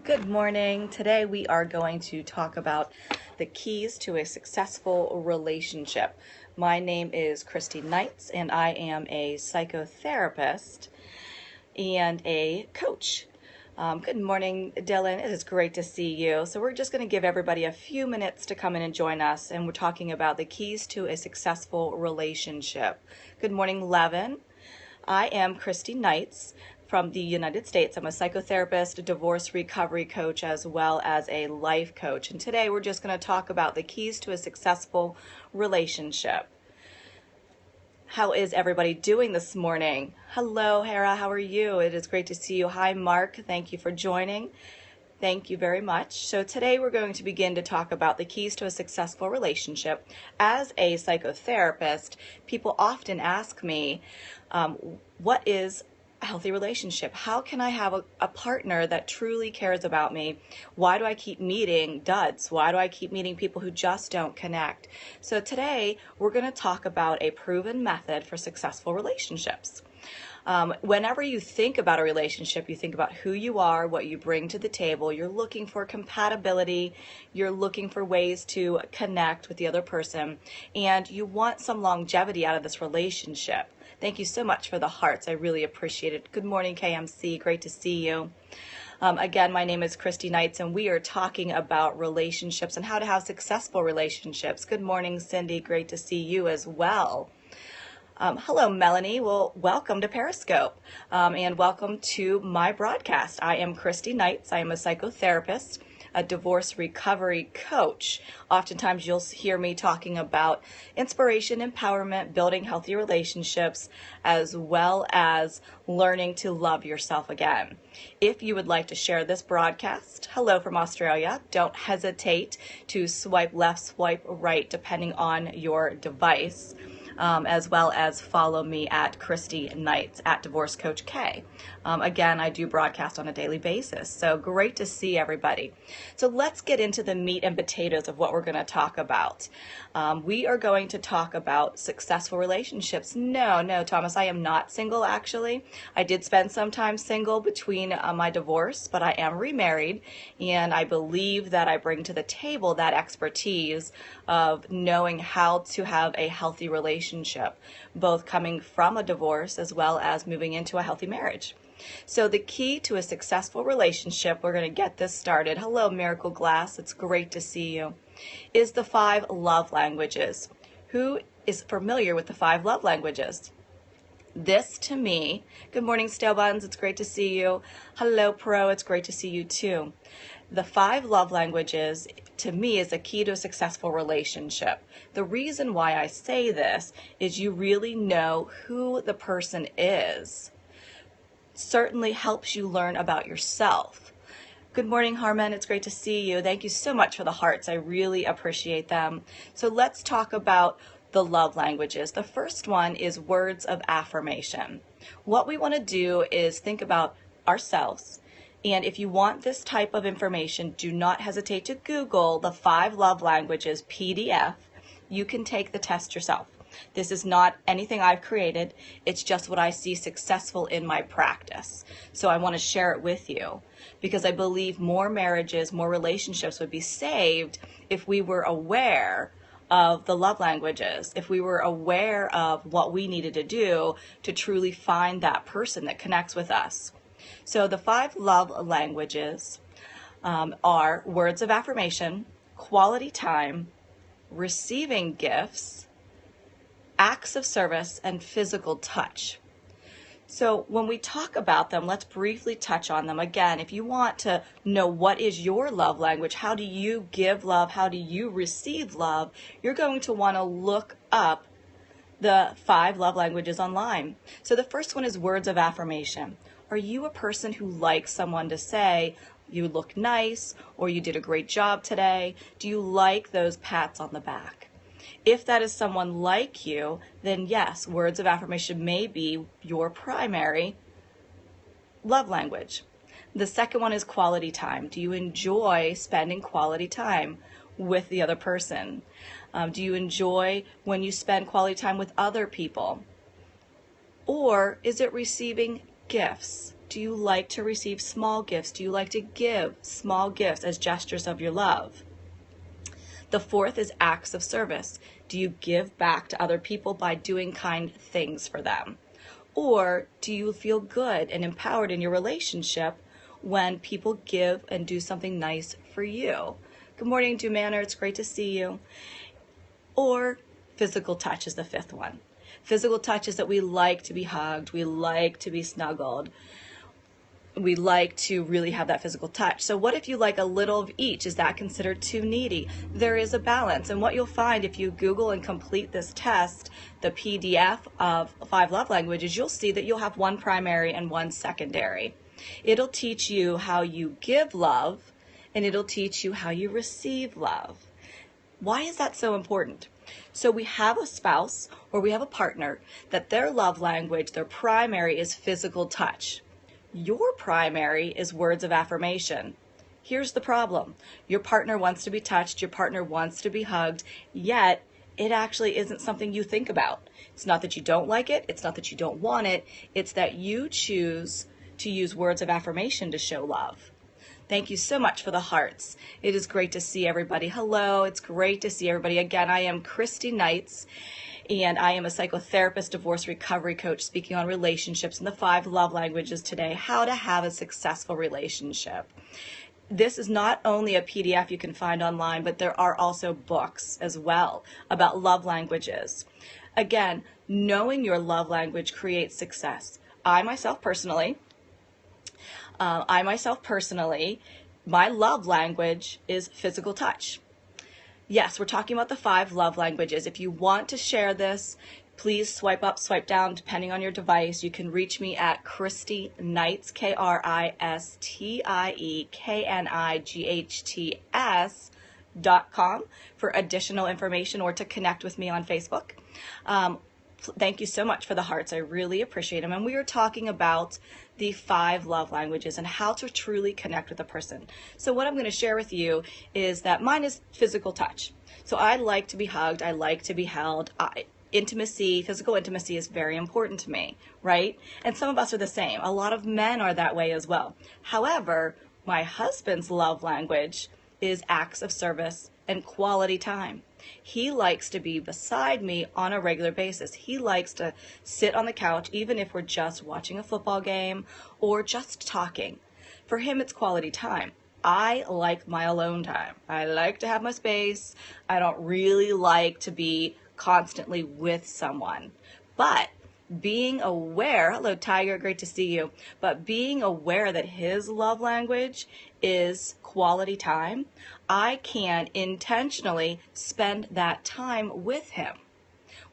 Good morning. Today we are going to talk about the keys to a successful relationship. My name is Christy Knights and I am a psychotherapist and a coach. Good morning, Dylan. It is great to see you. So we're just going to give everybody a few minutes to come in and join us, and we're talking about the keys to a successful relationship. Good morning, Levin. I am Christy Knights from the United States. I'm a psychotherapist, a divorce recovery coach, as well as a life coach. And today we're just going to talk about the keys to a successful relationship. How is everybody doing this morning? Hello, Hera. How are you? It is great to see you. Hi, Mark. Thank you for joining. Thank you very much. So today we're going to begin to talk about the keys to a successful relationship. As a psychotherapist, people often ask me, what is a healthy relationship? How can I have a partner that truly cares about me? Why do I keep meeting duds? Why do I keep meeting people who just don't connect? So today we're going to talk about a proven method for successful relationships. Whenever you think about a relationship, you think about who you are, what you bring to the table. You're looking for compatibility. You're looking for ways to connect with the other person, and you want some longevity out of this relationship. Thank you so much for the hearts. I really appreciate it. Good morning, KMC. Great to see you. Again, my name is Christy Knights, and we are talking about relationships and how to have successful relationships. Good morning, Cindy. Great to see you as well. Hello, Melanie. Well, welcome to Periscope, and welcome to my broadcast. I am Christy Knights. I am a psychotherapist, a divorce recovery coach. Oftentimes you'll hear me talking about inspiration, empowerment, building healthy relationships, as well as learning to love yourself again. If you would like to share this broadcast, hello from Australia, don't hesitate to swipe left, swipe right, depending on your device. As well as follow me at Christy Knights, at Divorce Coach K. Again, I do broadcast on a daily basis, so great to see everybody. So let's get into the meat and potatoes of what we're going to talk about. We are going to talk about successful relationships. No, Thomas, I am not single, actually. I did spend some time single between my divorce, but I am remarried, and I believe that I bring to the table that expertise of knowing how to have a healthy relationship, both coming from a divorce as well as moving into a healthy marriage. So the key to a successful relationship, we're going to get this started. Hello, Miracle Glass. It's great to see you. Is the 5 love languages. Who is familiar with the 5 love languages? This to me, good morning, Stale Buns. It's great to see you. Hello, Pro. It's great to see you too. The 5 love languages, to me, is a key to a successful relationship. The reason why I say this is you really know who the person is. Certainly helps you learn about yourself. Good morning, Harmon. It's great to see you. Thank you so much for the hearts. I really appreciate them. So let's talk about the love languages. The first one is words of affirmation. What we want to do is think about ourselves. And if you want this type of information, do not hesitate to Google the 5 love languages PDF. You can take the test yourself. This is not anything I've created. It's just what I see successful in my practice. So I want to share it with you because I believe more marriages, more relationships would be saved if we were aware of the love languages, if we were aware of what we needed to do to truly find that person that connects with us. So the 5 love languages are words of affirmation, quality time, receiving gifts, acts of service, and physical touch. So when we talk about them, let's briefly touch on them. Again, if you want to know what is your love language, how do you give love, how do you receive love, you're going to want to look up the 5 love languages online. So the first one is words of affirmation. Are you a person who likes someone to say, you look nice, or you did a great job today? Do you like those pats on the back? If that is someone like you, then yes, words of affirmation may be your primary love language. The second one is quality time. Do you enjoy spending quality time with the other person? Do you enjoy when you spend quality time with other people? Or is it receiving gifts? Do you like to receive small gifts? Do you like to give small gifts as gestures of your love? The fourth is acts of service. Do you give back to other people by doing kind things for them? Or do you feel good and empowered in your relationship when people give and do something nice for you? Good morning, Dumanner. It's great to see you. Or physical touch is the fifth one. Physical touch is that we like to be hugged. We like to be snuggled. We like to really have that physical touch. So what if you like a little of each? Is that considered too needy? There is a balance. And what you'll find if you Google and complete this test, the PDF of 5 love languages, you'll see that you'll have one primary and one secondary. It'll teach you how you give love, and it'll teach you how you receive love. Why is that so important? So we have a spouse or we have a partner that their love language, their primary is physical touch. Your primary is words of affirmation. Here's the problem. Your partner wants to be touched, your partner wants to be hugged, yet it actually isn't something you think about. It's not that you don't like it, it's not that you don't want it, it's that you choose to use words of affirmation to show love. Thank you so much for the hearts. It is great to see everybody. Hello, it's great to see everybody. Again, I am Christy Knights, and I am a psychotherapist, divorce recovery coach, speaking on relationships and the 5 love languages today, how to have a successful relationship. This is not only a PDF you can find online, but there are also books as well about love languages. Again, knowing your love language creates success. I myself personally, my love language is physical touch. Yes, we're talking about the 5 love languages. If you want to share this, please swipe up, swipe down, depending on your device. You can reach me at Christy Knights, Kristienights.com for additional information or to connect with me on Facebook. Thank you so much for the hearts. I really appreciate them. And we are talking about the 5 love languages and how to truly connect with a person. So what I'm going to share with you is that mine is physical touch. So I like to be hugged. I like to be held. Intimacy, physical intimacy is very important to me, right? And some of us are the same. A lot of men are that way as well. However, my husband's love language is acts of service and quality time. He likes to be beside me on a regular basis. He likes to sit on the couch, even if we're just watching a football game or just talking. For him, it's quality time. I like my alone time. I like to have my space. I don't really like to be constantly with someone. But being aware, hello Tiger, great to see you, but being aware that his love language is quality time, I can intentionally spend that time with him.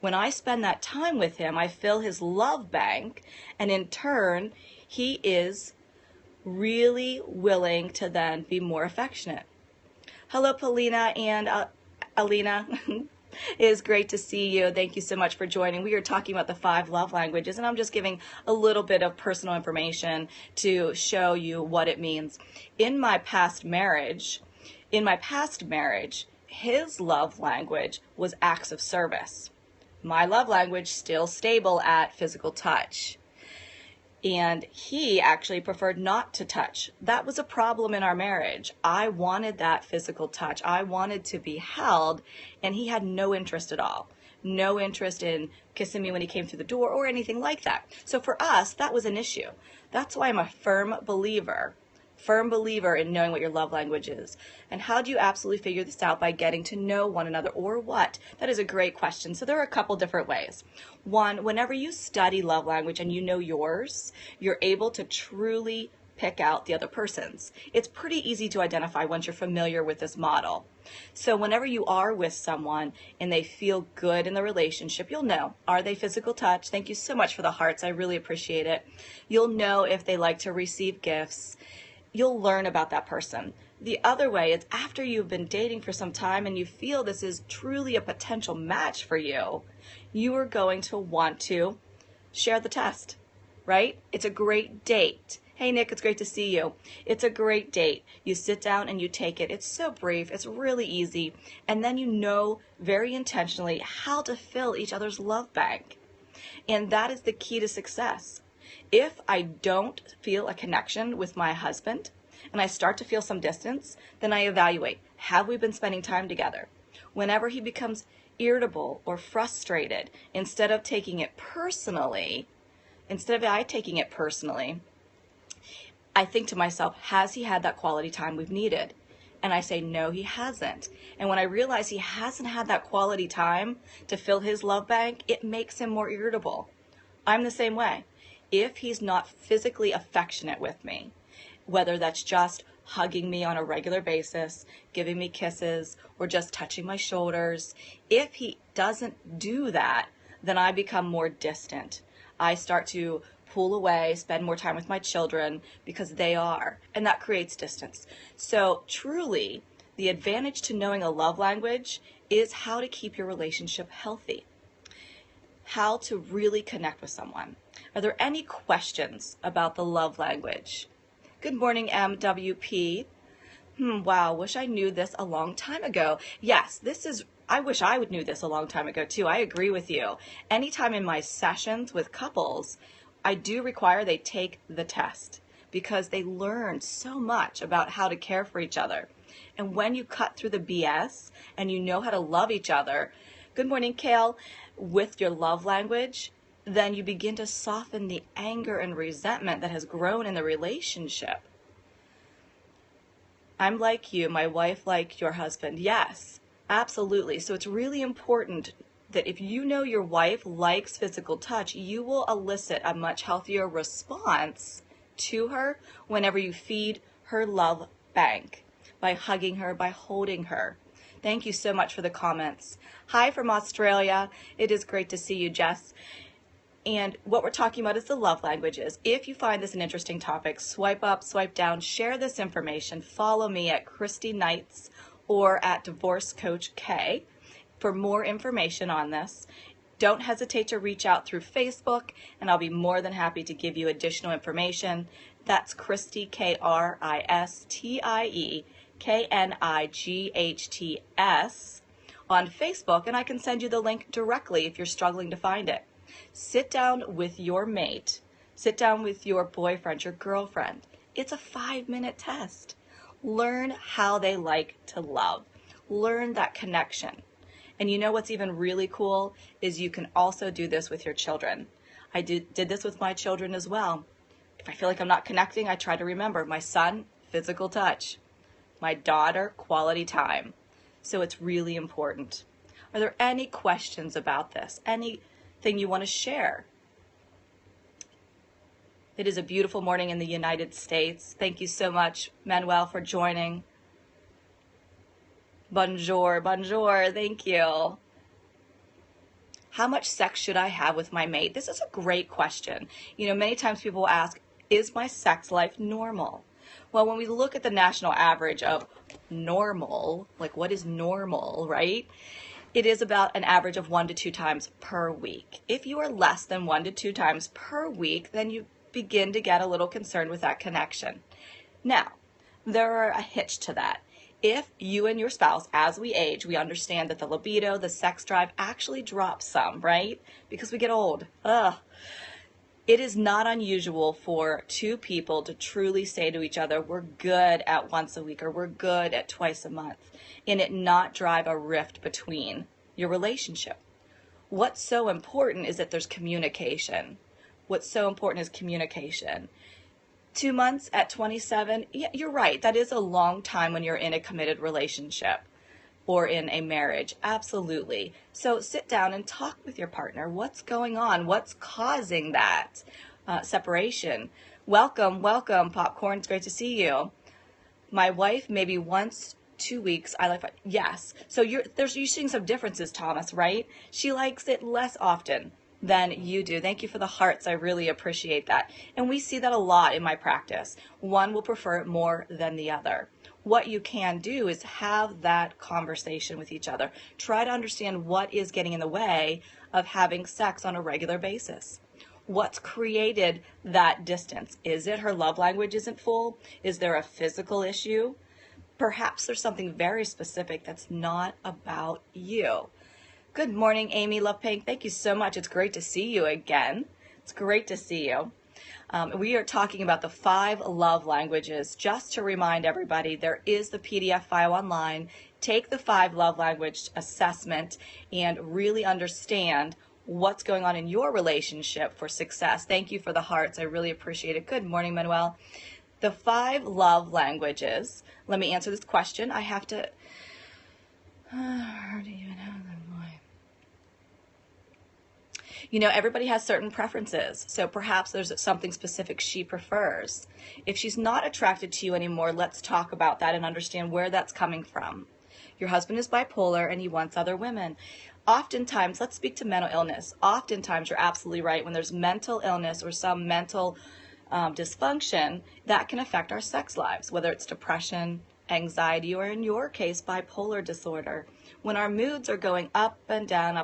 When I spend that time with him, I fill his love bank, and in turn, he is really willing to then be more affectionate. Hello Paulina and Alina. It is great to see you. Thank you so much for joining. We are talking about the 5 love languages, and I'm just giving a little bit of personal information to show you what it means. In my past marriage, his love language was acts of service. My love language still stable at physical touch. And he actually preferred not to touch. That was a problem in our marriage. I wanted that physical touch. I wanted to be held, and he had no interest at all. No interest in kissing me when he came through the door or anything like that. So for us, that was an issue. That's why I'm a firm believer in knowing what your love language is. And how do you absolutely figure this out? By getting to know one another, or what? That is a great question. So there are a couple different ways. One, whenever you study love language and you know yours, you're able to truly pick out the other person's. It's pretty easy to identify once you're familiar with this model. So whenever you are with someone and they feel good in the relationship, you'll know, are they physical touch? Thank you so much for the hearts. I really appreciate it. You'll know if they like to receive gifts. You'll learn about that person. The other way is after you've been dating for some time and you feel this is truly a potential match for you, you are going to want to share the test, right? It's a great date. Hey Nick, it's great to see you. It's a great date. You sit down and you take it. It's so brief. It's really easy. And then you know very intentionally how to fill each other's love bank. And that is the key to success. If I don't feel a connection with my husband and I start to feel some distance, then I evaluate, have we been spending time together? Whenever he becomes irritable or frustrated, instead of I taking it personally, I think to myself, has he had that quality time we've needed? And I say, no, he hasn't. And when I realize he hasn't had that quality time to fill his love bank, it makes him more irritable. I'm the same way. If he's not physically affectionate with me, whether that's just hugging me on a regular basis, giving me kisses, or just touching my shoulders, if he doesn't do that, then I become more distant. I start to pull away, spend more time with my children because they are, and that creates distance. So truly, the advantage to knowing a love language is how to keep your relationship healthy, how to really connect with someone. Are there any questions about the love language? Good morning, MWP. Wow, wish I knew this a long time ago. Yes, I wish I would knew this a long time ago too. I agree with you. Anytime in my sessions with couples, I do require they take the test because they learn so much about how to care for each other. And when you cut through the BS and you know how to love each other, good morning, Kale, with your love language, then you begin to soften the anger and resentment that has grown in the relationship. I'm like you, my wife like your husband. Yes, absolutely. So it's really important that if you know your wife likes physical touch, you will elicit a much healthier response to her whenever you feed her love bank, by hugging her, by holding her. Thank you so much for the comments. Hi from Australia. It is great to see you, Jess. And what we're talking about is the love languages. If you find this an interesting topic, swipe up, swipe down, share this information. Follow me at Christy Knights or at Divorce Coach K for more information on this. Don't hesitate to reach out through Facebook, and I'll be more than happy to give you additional information. That's Christy, Kristie, KNIGHTS on Facebook, and I can send you the link directly if you're struggling to find it. Sit down with your mate, sit down with your boyfriend, your girlfriend. It's a 5-minute test. Learn how they like to love. Learn that connection. And you know what's even really cool is you can also do this with your children. I did this with my children as well. If I feel like I'm not connecting, I try to remember my son, physical touch, my daughter, quality time. So it's really important. Are there any questions about this? Anything you want to share? It is a beautiful morning in the United States. Thank you so much, Manuel, for joining. Bonjour, bonjour, thank you. How much sex should I have with my mate? This is a great question. You know, many times people ask, is my sex life normal? Well, when we look at the national average of normal, like what is normal, right? It is about an average of 1 to 2 times per week. If you are less than 1 to 2 times per week, then you begin to get a little concerned with that connection. Now, there are a hitch to that. If you and your spouse, as we age, we understand that the libido, the sex drive actually drops some, right? Because we get old. It is not unusual for 2 people to truly say to each other, we're good at once a week or we're good at twice a month, and it not drive a rift between your relationship. What's so important is that there's communication. What's so important is communication. 2 months at 27, yeah, you're right. That is a long time when you're in a committed relationship or in a marriage. Absolutely. So sit down and talk with your partner. What's going on? What's causing that separation? Welcome, welcome, Popcorn. It's great to see you. My wife, maybe once 2 weeks. I like, yes. So you're seeing some differences, Thomas, right? She likes it less often than you do. Thank you for the hearts. I really appreciate that. And we see that a lot in my practice. One will prefer it more than the other. What you can do is have that conversation with each other. Try to understand what is getting in the way of having sex on a regular basis. What's created that distance? Is it her love language isn't full? Is there a physical issue? Perhaps there's something very specific that's not about you. Good morning, Amy Love Pink. Thank you so much. It's great to see you again. It's great to see you. We are talking about the 5 love languages. Just to remind everybody, there is the PDF file online. Take the 5 love language assessment and really understand what's going on in your relationship for success. Thank you for the hearts. I really appreciate it. Good morning, Manuel. The 5 love languages. Let me answer this question. I have to... How do you even have them? You know, everybody has certain preferences, so perhaps there's something specific she prefers. If she's not attracted to you anymore, let's talk about that and understand where that's coming from. Your husband is bipolar and he wants other women. Oftentimes, let's speak to mental illness. Oftentimes, you're absolutely right, when there's mental illness or some mental dysfunction, that can affect our sex lives, whether it's depression, anxiety, or in your case, bipolar disorder. When our moods are going up and down,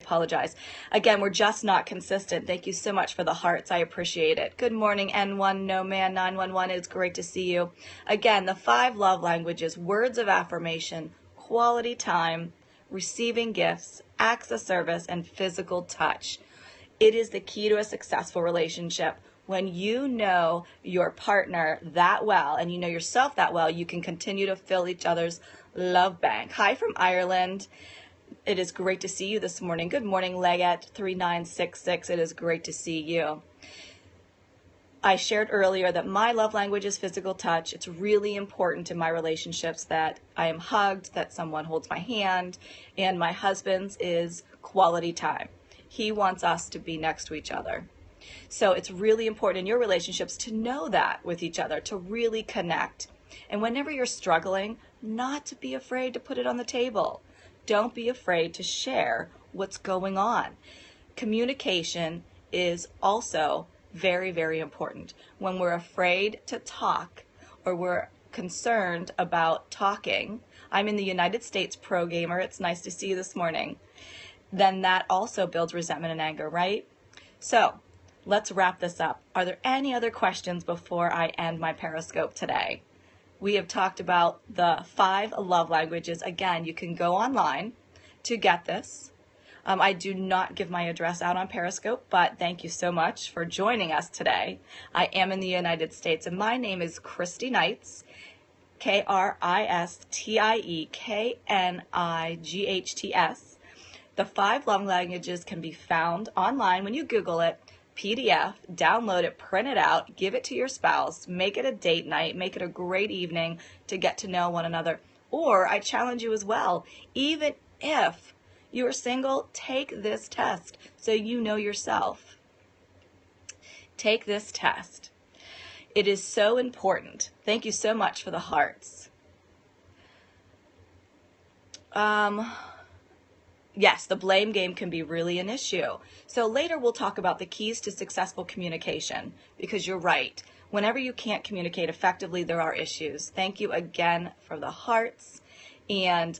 apologize. Again, we're just not consistent. Thank you so much for the hearts. I appreciate it. Good morning, N1 No Man 911. It's great to see you. Again, the 5 love languages: words of affirmation, quality time, receiving gifts, acts of service, and physical touch. It is the key to a successful relationship. When you know your partner that well and you know yourself that well, you can continue to fill each other's love bank. Hi from Ireland. It is great to see you this morning. Good morning, Leggett 3966. It is great to see you. I shared earlier that my love language is physical touch. It's really important in my relationships that I am hugged, that someone holds my hand, and my husband's is quality time. He wants us to be next to each other. So it's really important in your relationships to know that with each other, to really connect. And whenever you're struggling, not to be afraid to put it on the table. Don't be afraid to share what's going on. Communication is also very, very important. When we're afraid to talk or we're concerned about talking, I'm in the United States, pro gamer, it's nice to see you this morning, then that also builds resentment and anger, right? So let's wrap this up. Are there any other questions before I end my Periscope today? We have talked about the 5 love languages. Again, you can go online to get this. I do not give my address out on Periscope, but thank you so much for joining us today. I am in the United States, and my name is Christy Knights, Kristienights. The 5 love languages can be found online when you Google it. PDF, download it, print it out, give it to your spouse, make it a date night, make it a great evening to get to know one another. Or I challenge you as well, even if you are single, take this test so you know yourself. Take this test. It is so important. Thank you so much for the hearts. Yes, the blame game can be really an issue. So later we'll talk about the keys to successful communication, because you're right. Whenever you can't communicate effectively, there are issues. Thank you again for the hearts. And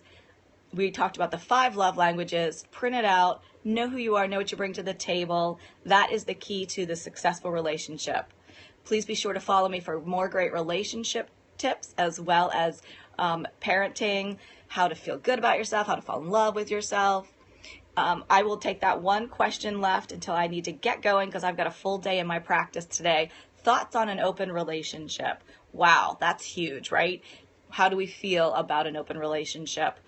we talked about the 5 love languages. Print it out. Know who you are. Know what you bring to the table. That is the key to the successful relationship. Please be sure to follow me for more great relationship tips, as well as parenting, how to feel good about yourself, how to fall in love with yourself. I will take that one question left until I need to get going because I've got a full day in my practice today. Thoughts on an open relationship? Wow, that's huge, right? How do we feel about an open relationship?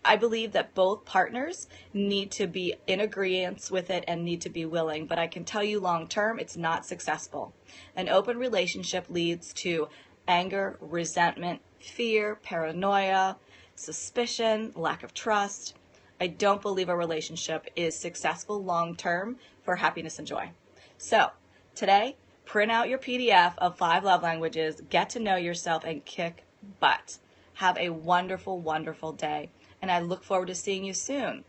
I believe that both partners need to be in agreement with it and need to be willing, but I can tell you long term, it's not successful. An open relationship leads to anger, resentment, fear, paranoia, suspicion, lack of trust. I don't believe a relationship is successful long term for happiness and joy. So today, print out your PDF of 5 love languages, get to know yourself, and kick butt. Have a wonderful, wonderful day. And I look forward to seeing you soon.